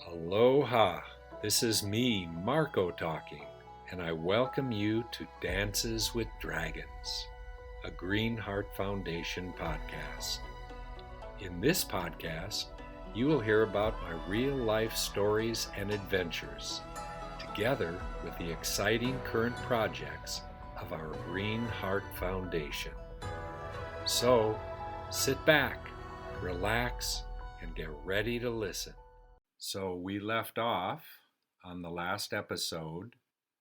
Aloha! This is me, MarkO, talking, and I welcome you to Dances with Dragons, a Green Heart Foundation podcast. In this podcast, you will hear about my real life stories and adventures, together with the exciting current projects of our Green Heart Foundation. So, sit back, relax, and get ready to listen. So we left off on the last episode.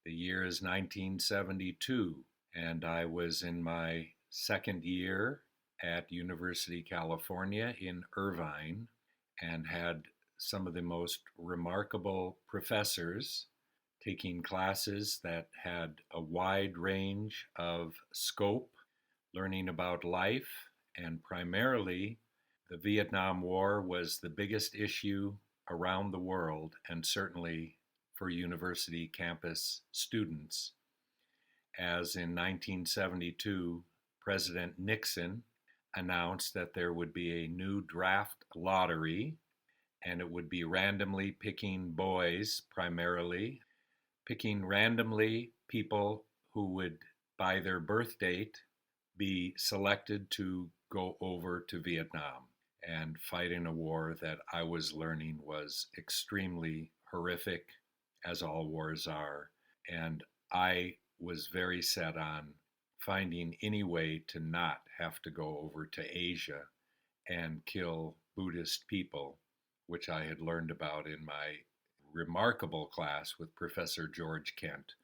The year is 1972, and I was in my second year at University California in Irvine and had some of the most remarkable professors taking classes that had a wide range of scope, learning about life, and primarily the Vietnam War was the biggest issue around the world, and certainly for university campus students, as in 1972, President Nixon announced that there would be a new draft lottery, and it would be randomly picking boys, primarily, picking randomly people who would, by their birth date, be selected to go over to Vietnam and fight in a war that I was learning was extremely horrific, as all wars are. And I was very set on finding any way to not have to go over to Asia and kill Buddhist people, which I had learned about in my remarkable class with Professor George Kent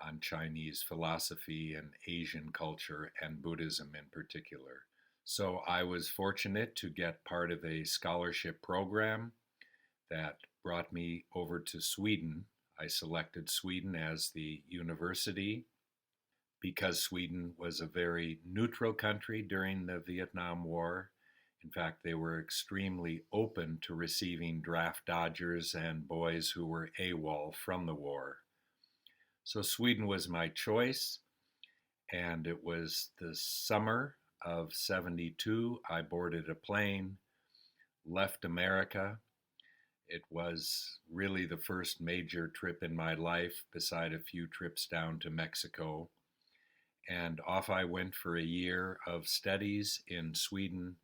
on Chinese philosophy and Asian culture and Buddhism in particular. So I was fortunate to get part of a scholarship program that brought me over to Sweden. I selected Sweden as the university because Sweden was a very neutral country during the Vietnam War. In fact, they were extremely open to receiving draft dodgers and boys who were AWOL from the war. So Sweden was my choice, and it was the summer of 72. I boarded a plane, left America. It was really the first major trip in my life, beside a few trips down to Mexico. And off I went for a year of studies in Sweden,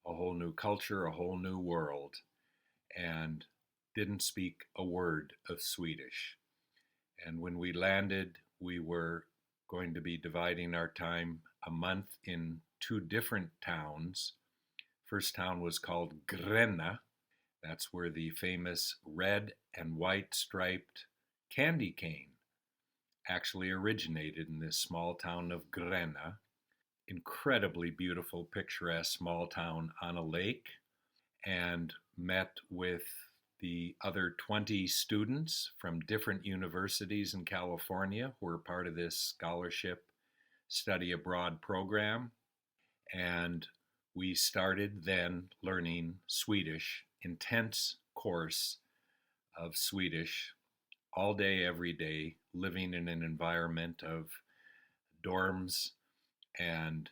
a whole new culture, a whole new world, and didn't speak a word of Swedish. And when we landed, we were going to be dividing our time a month in two different towns. First town was called Gränna. That's where the famous red and white striped candy cane actually originated, in this small town of Gränna. Incredibly beautiful, picturesque small town on a lake, and met with the other 20 students from different universities in California who were part of this scholarship study abroad program. And we started then learning Swedish, intense course of Swedish, all day, every day, living in an environment of dorms and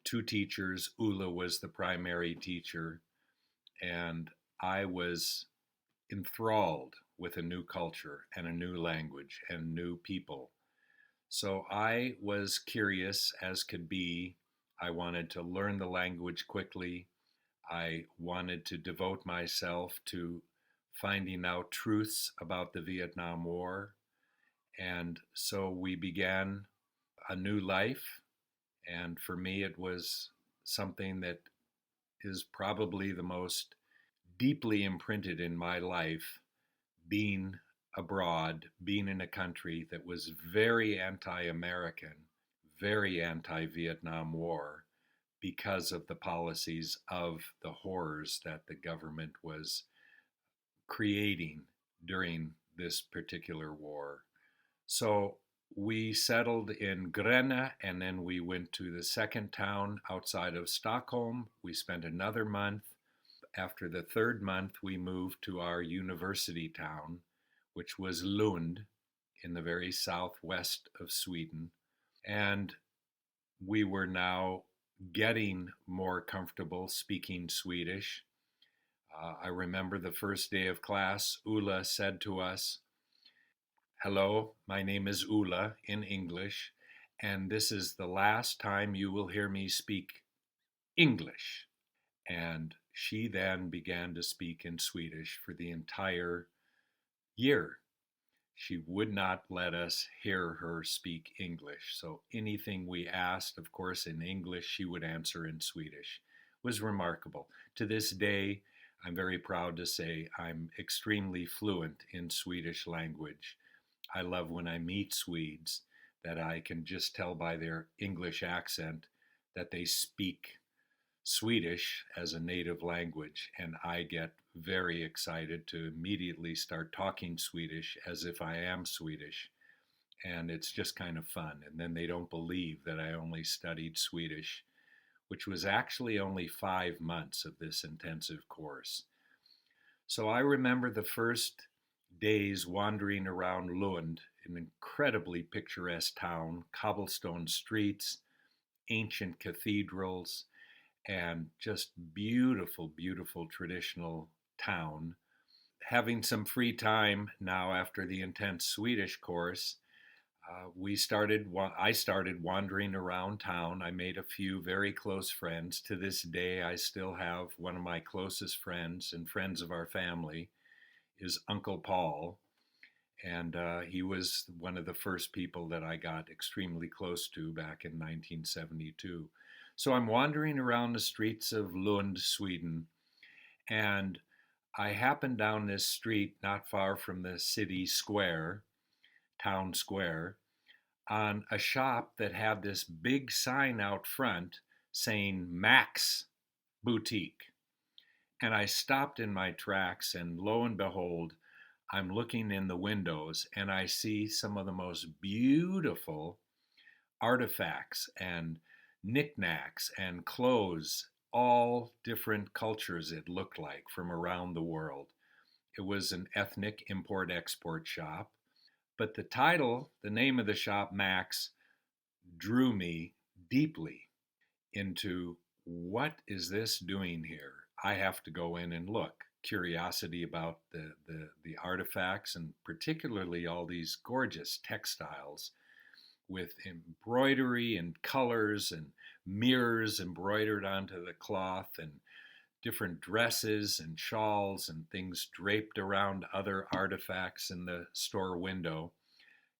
two teachers. Ulla was the primary teacher, and I was enthralled with a new culture and a new language and new people. So I was curious as could be. I wanted to learn the language quickly. I wanted to devote myself to finding out truths about the Vietnam War. And so we began a new life. And for me, it was something that is probably the most deeply imprinted in my life, being abroad, being in a country that was very anti-American, very anti-Vietnam War, because of the policies of the horrors that the government was creating during this particular war. So we settled in Gränna, and then we went to the second town outside of Stockholm. We spent another month. After the third month, we moved to our university town, which was Lund, in the very southwest of Sweden. And we were now getting more comfortable speaking Swedish. I remember the first day of class, Ula said to us, "Hello, my name is Ula in English, and this is the last time you will hear me speak English." And she then began to speak in Swedish for the entire year. She would not let us hear her speak English. So anything we asked, of course, in English, she would answer in Swedish. It was remarkable. To this day, I'm very proud to say I'm extremely fluent in Swedish language. I love when I meet Swedes that I can just tell by their English accent that they speak Swedish as a native language, and I get very excited to immediately start talking Swedish as if I am Swedish. And it's just kind of fun. And then they don't believe that I only studied Swedish, which was actually only 5 months of this intensive course. So I remember the first days wandering around Lund, an incredibly picturesque town, cobblestone streets, ancient cathedrals, and just beautiful, beautiful traditional town. Having some free time now after the intense Swedish course, I started wandering around town. I made a few very close friends. To this day, I still have one of my closest friends and friends of our family is Uncle Paul. And he was one of the first people that I got extremely close to back in 1972. So I'm wandering around the streets of Lund, Sweden, and I happened down this street not far from the city square, town square, on a shop that had this big sign out front saying Max Boutique. And I stopped in my tracks, and lo and behold, I'm looking in the windows and I see some of the most beautiful artifacts and knickknacks and clothes, all different cultures it looked like from around the world. It was an ethnic import export shop, but the name of the shop, Max, drew me deeply into what is this doing here? I have to go in and look. Curiosity about the artifacts and particularly all these gorgeous textiles with embroidery and colors and mirrors embroidered onto the cloth and different dresses and shawls and things draped around other artifacts in the store window.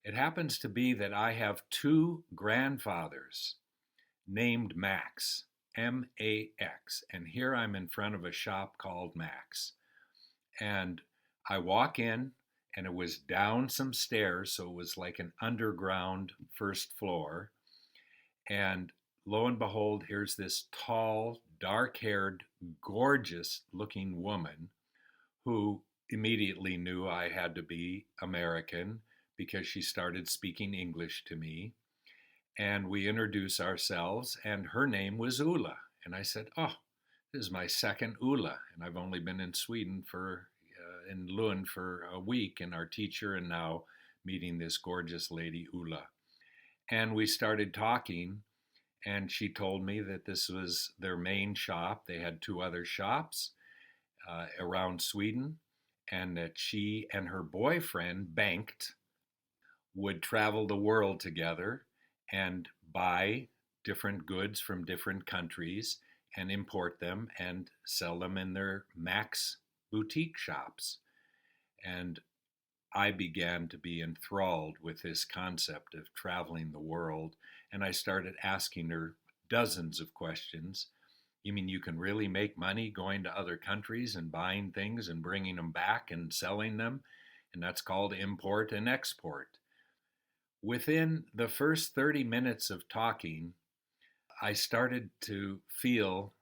It happens to be that I have two grandfathers named Max, Max, and here I'm in front of a shop called Max. And I walk in, and it was down some stairs, so it was like an underground first floor. And lo and behold, here's this tall, dark haired, gorgeous looking woman who immediately knew I had to be American because she started speaking English to me. And we introduced ourselves, and her name was Ula. And I said, "Oh, this is my second Ula, and I've only been in Sweden in Lund for a week, and our teacher, and now meeting this gorgeous lady, Ula." And we started talking, and she told me that this was their main shop. They had two other shops around Sweden, and that she and her boyfriend, Bengt, would travel the world together and buy different goods from different countries and import them and sell them in their Max boutique shops. And I began to be enthralled with this concept of traveling the world. And I started asking her dozens of questions. You mean you can really make money going to other countries and buying things and bringing them back and selling them? And that's called import and export. Within the first 30 minutes of talking, I started to feel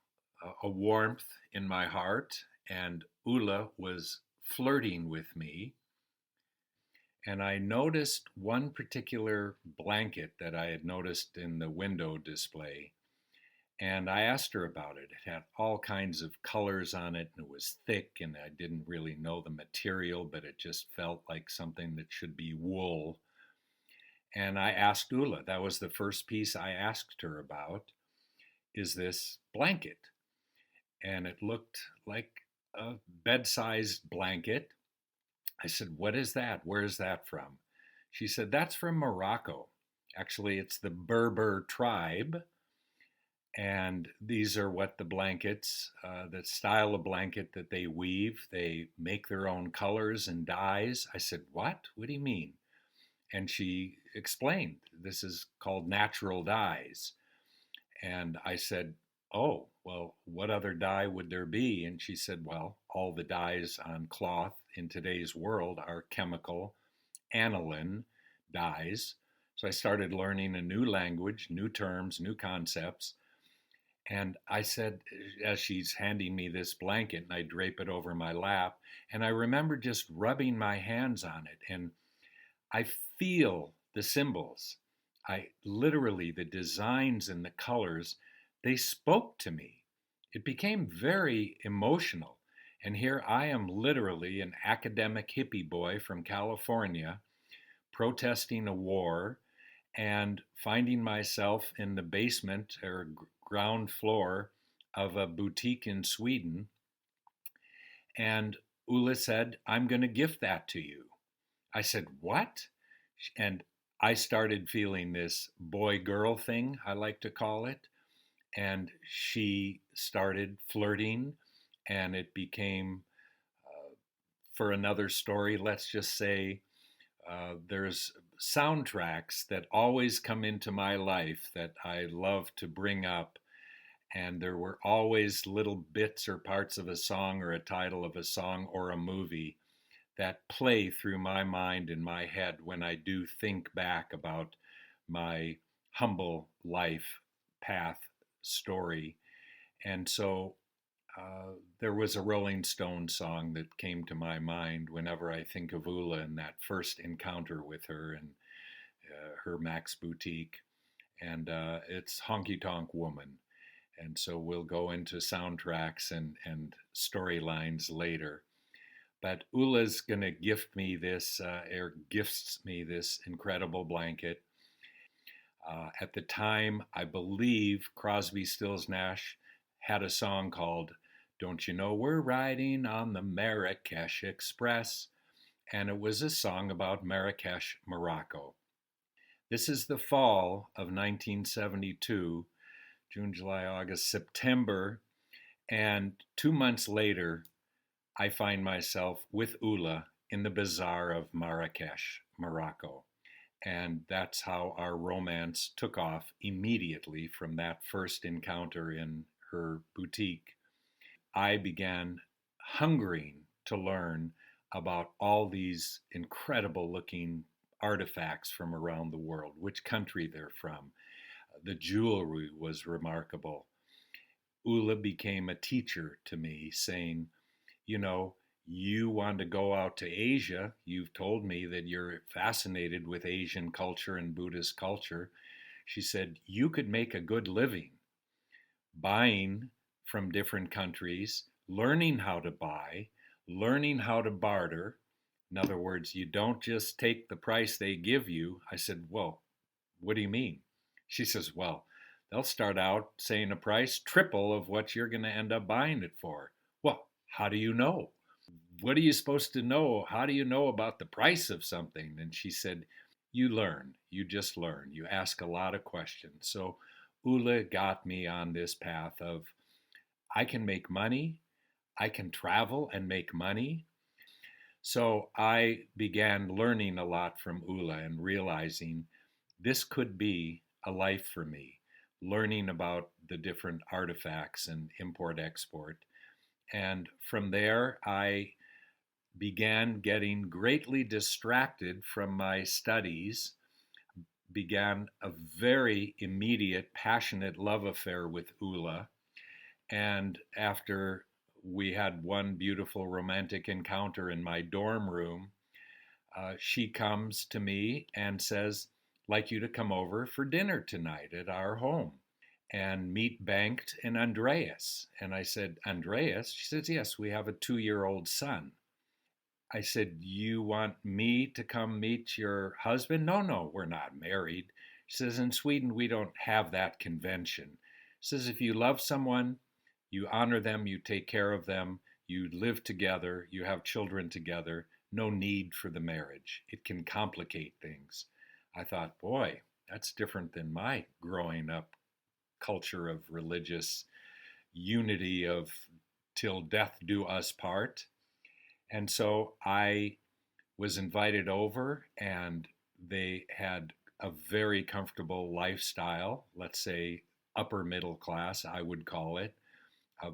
a warmth in my heart, and Ula was flirting with me. And I noticed one particular blanket that I had noticed in the window display. And I asked her about it. It had all kinds of colors on it, and it was thick, and I didn't really know the material, but it just felt like something that should be wool. And I asked Ula, that was the first piece I asked her about, is this blanket? And it looked like a bed-sized blanket. I said, "What is that? Where is that from?" She said, "That's from Morocco. Actually, it's the Berber tribe. And these are what the blankets, the style of blanket that they weave. They make their own colors and dyes." I said, "What? What do you mean?" And she explained, "This is called natural dyes." And I said, "Oh, well, what other dye would there be?" And she said, "Well, all the dyes on cloth in today's world are chemical aniline dyes." So I started learning a new language, new terms, new concepts. And I said, as she's handing me this blanket, and I drape it over my lap, and I remember just rubbing my hands on it, and I feel the symbols. I literally, the designs and the colors, they spoke to me. It became very emotional. And here I am, literally an academic hippie boy from California, protesting a war and finding myself in the basement or ground floor of a boutique in Sweden. And Ulla said, "I'm going to gift that to you." I said, "What?" And I started feeling this boy girl thing, I like to call it. And she started flirting, and it became, for another story, let's just say, there's soundtracks that always come into my life that I love to bring up. And there were always little bits or parts of a song or a title of a song or a movie that play through my mind and my head when I do think back about my humble life path story. And so there was a Rolling Stone song that came to my mind whenever I think of Ulla and that first encounter with her and her Max Boutique. And it's Honky Tonk Woman. And so we'll go into soundtracks and storylines later. But Ulla's going to gift me this, or gifts me this incredible blanket. At the time, I believe Crosby, Stills, Nash had a song called "Don't You Know We're Riding on the Marrakesh Express?" And it was a song about Marrakesh, Morocco. This is the fall of 1972, June, July, August, September. And 2 months later, I find myself with Ulla in the bazaar of Marrakesh, Morocco. And that's how our romance took off immediately from that first encounter in her boutique. I began hungering to learn about all these incredible looking artifacts from around the world, which country they're from. The jewelry was remarkable. Ulla became a teacher to me, saying, "You know, you want to go out to Asia. You've told me that you're fascinated with Asian culture and Buddhist culture." She said, "You could make a good living buying from different countries, learning how to buy, learning how to barter. In other words, you don't just take the price they give you." I said, "Well, what do you mean?" She says, "Well, they'll start out saying a price triple of what you're going to end up buying it for." "Well, how do you know? What are you supposed to know? How do you know about the price of something?" And she said, "You learn. You just learn. You ask a lot of questions." So Ulla got me on this path of I can make money, I can travel and make money. So I began learning a lot from Ulla and realizing this could be a life for me, learning about the different artifacts and import export. And from there, I began getting greatly distracted from my studies, began a very immediate, passionate love affair with Ulla. And after we had one beautiful romantic encounter in my dorm room, she comes to me and says, "Like you to come over for dinner tonight at our home and meet Bengt and Andreas." And I said, "Andreas?" She says, "Yes, we have a 2-year-old son." I said, "You want me to come meet your husband?" "No, no, we're not married." She says, "In Sweden, we don't have that convention." She says, "If you love someone, you honor them, you take care of them, you live together, you have children together, no need for the marriage. It can complicate things. I thought, boy, that's different than my growing up culture of religious unity of till death do us part. And so I was invited over, and they had a very comfortable lifestyle, let's say upper middle class, I would call it.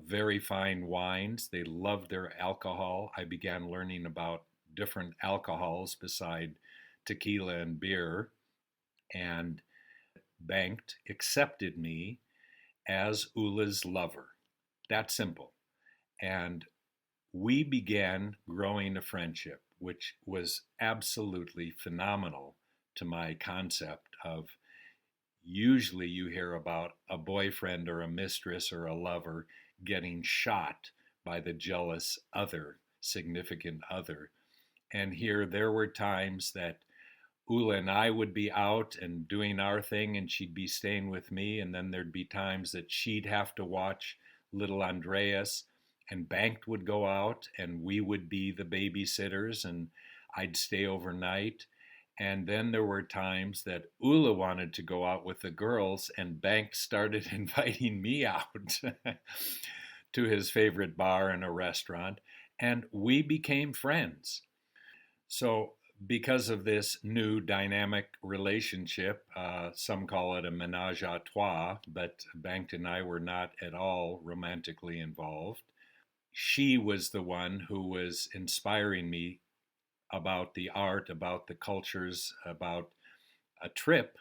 Very fine wines. They loved their alcohol. I began learning about different alcohols beside tequila and beer, and banked, accepted me as Ula's lover. That simple. And we began growing a friendship, which was absolutely phenomenal to my concept of usually you hear about a boyfriend or a mistress or a lover getting shot by the jealous other, significant other. And here there were times that Ula and I would be out and doing our thing, and she'd be staying with me. And then there'd be times that she'd have to watch little Andreas, and Bankt would go out, and we would be the babysitters, and I'd stay overnight. And then there were times that Ula wanted to go out with the girls, and Bankt started inviting me out to his favorite bar and a restaurant, and we became friends. So, because of this new dynamic relationship, some call it a menage a trois, but Bankt and I were not at all romantically involved. She was the one who was inspiring me about the art, about the cultures, about a trip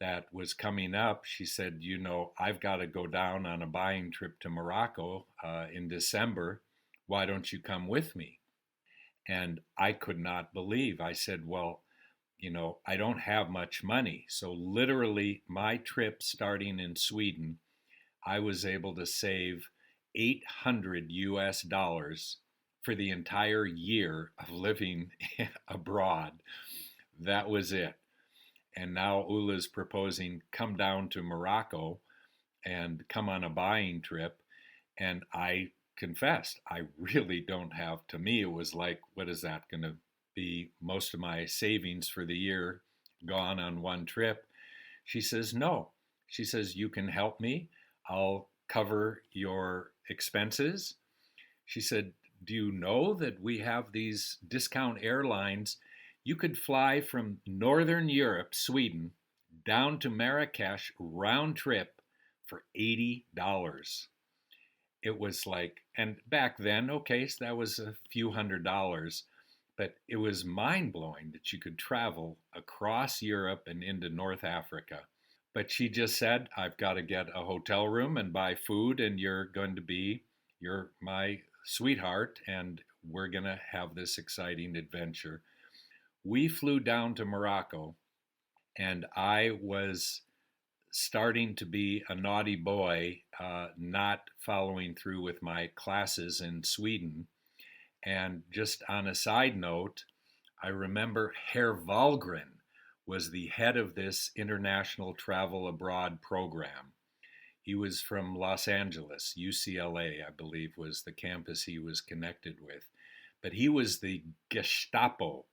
that was coming up. She said, you know, I've got to go down on a buying trip to Morocco in December. Why don't you come with me? And I could not believe. I said, well, you know, I don't have much money. So literally my trip starting in Sweden, I was able to save 800 US dollars for the entire year of living abroad. That was it. And now Ula's proposing, come down to Morocco and come on a buying trip. And I confessed, I really don't have, to me, it was like, what is that going to be? Most of my savings for the year gone on one trip. She says, no. She says, you can help me. I'll cover your expenses. She said, do you know that we have these discount airlines? You could fly from Northern Europe, Sweden, down to Marrakesh round trip for $80. It was like, and back then, okay, so that was a few $100s, but it was mind blowing that you could travel across Europe and into North Africa. But she just said, I've got to get a hotel room and buy food, and you're my sweetheart, and we're going to have this exciting adventure. We flew down to Morocco, and I was starting to be a naughty boy, not following through with my classes in Sweden. And just on a side note, I remember Herr Wahlgren was the head of this international travel abroad program. He was from Los Angeles, UCLA, I believe, was the campus he was connected with. But he was the Gestapo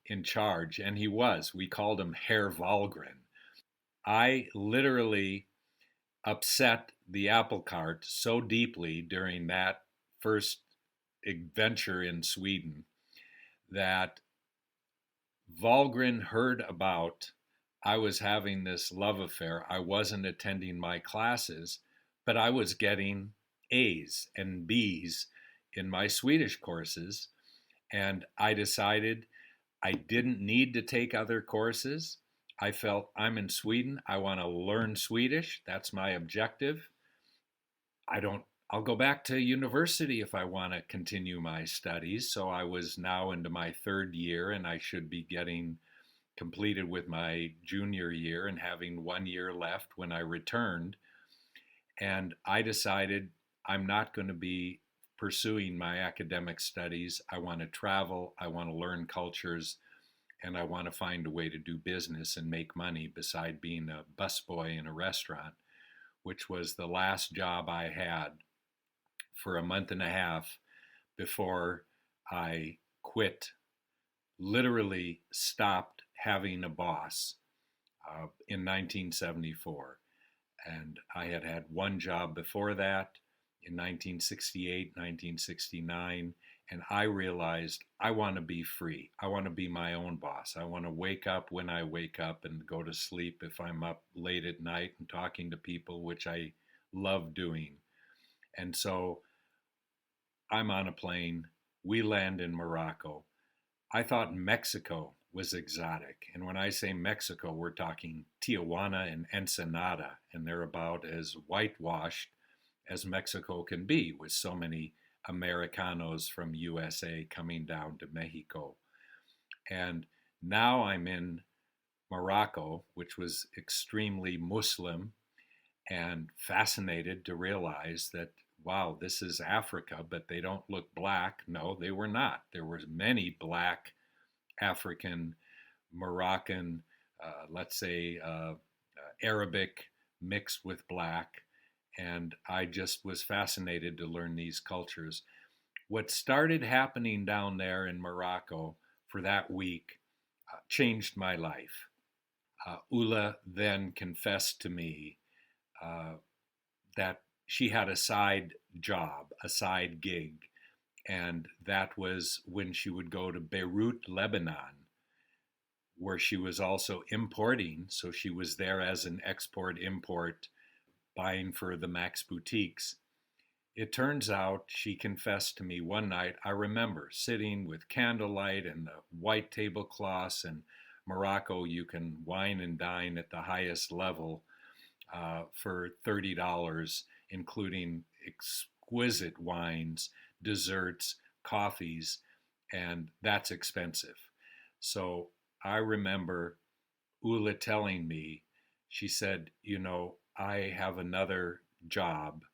in charge, and we called him Herr Wahlgren. I literally upset the apple cart so deeply during that first adventure in Sweden that Wahlgren heard about I was having this love affair. I wasn't attending my classes, but I was getting A's and B's in my Swedish courses. And I decided I didn't need to take other courses. I felt I'm in Sweden. I want to learn Swedish. That's my objective. I'll go back to university if I want to continue my studies. So I was now into my third year, and I should be getting completed with my junior year and having 1 year left when I returned. And I decided I'm not going to be pursuing my academic studies. I want to travel, I want to learn cultures, and I want to find a way to do business and make money beside being a busboy in a restaurant, which was the last job I had for a month and a half. before I quit, literally stopped having a boss in 1974. And I had had one job before that in 1968, 1969, and I realized I want to be free. I want to be my own boss. I want to wake up when I wake up and go to sleep if I'm up late at night and talking to people, which I love doing. And so I'm on a plane. We land in Morocco. I thought Mexico was exotic. And when I say Mexico, we're talking Tijuana and Ensenada, and they're about as whitewashed as Mexico can be, with so many Americanos from USA coming down to Mexico. And now I'm in Morocco, which was extremely Muslim, and fascinated to realize that, wow, this is Africa, but they don't look black. No, they were not. There were many black African, Moroccan, let's say Arabic mixed with black. And I just was fascinated to learn these cultures. What started happening down there in Morocco for that week changed my life. Ula then confessed to me that she had a side job, a side gig, and that was when she would go to Beirut, Lebanon, where she was also importing. So she was there as an export-import, buying for the Max boutiques. It turns out she confessed to me one night. I remember sitting with candlelight and the white tablecloths. In Morocco, you can wine and dine at the highest level for $30, including exquisite wines, desserts, coffees, and that's expensive. So I remember Ula telling me, she said, I have another job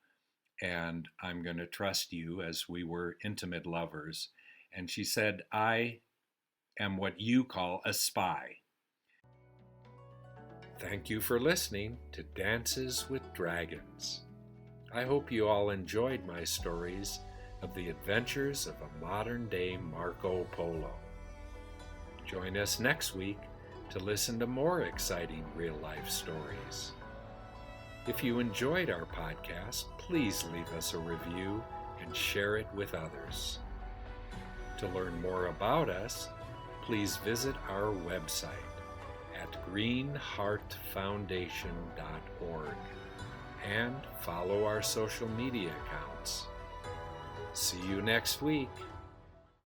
and I'm going to trust you, as we were intimate lovers. And she said, I am what you call a spy. Thank you for listening to Dances with Dragons. I hope you all enjoyed my stories of the adventures of a modern-day Marco Polo. Join us next week to listen to more exciting real-life stories. If you enjoyed our podcast, please leave us a review and share it with others. To learn more about us, please visit our website at greenheartfoundation.org and follow our social media accounts. See you next week.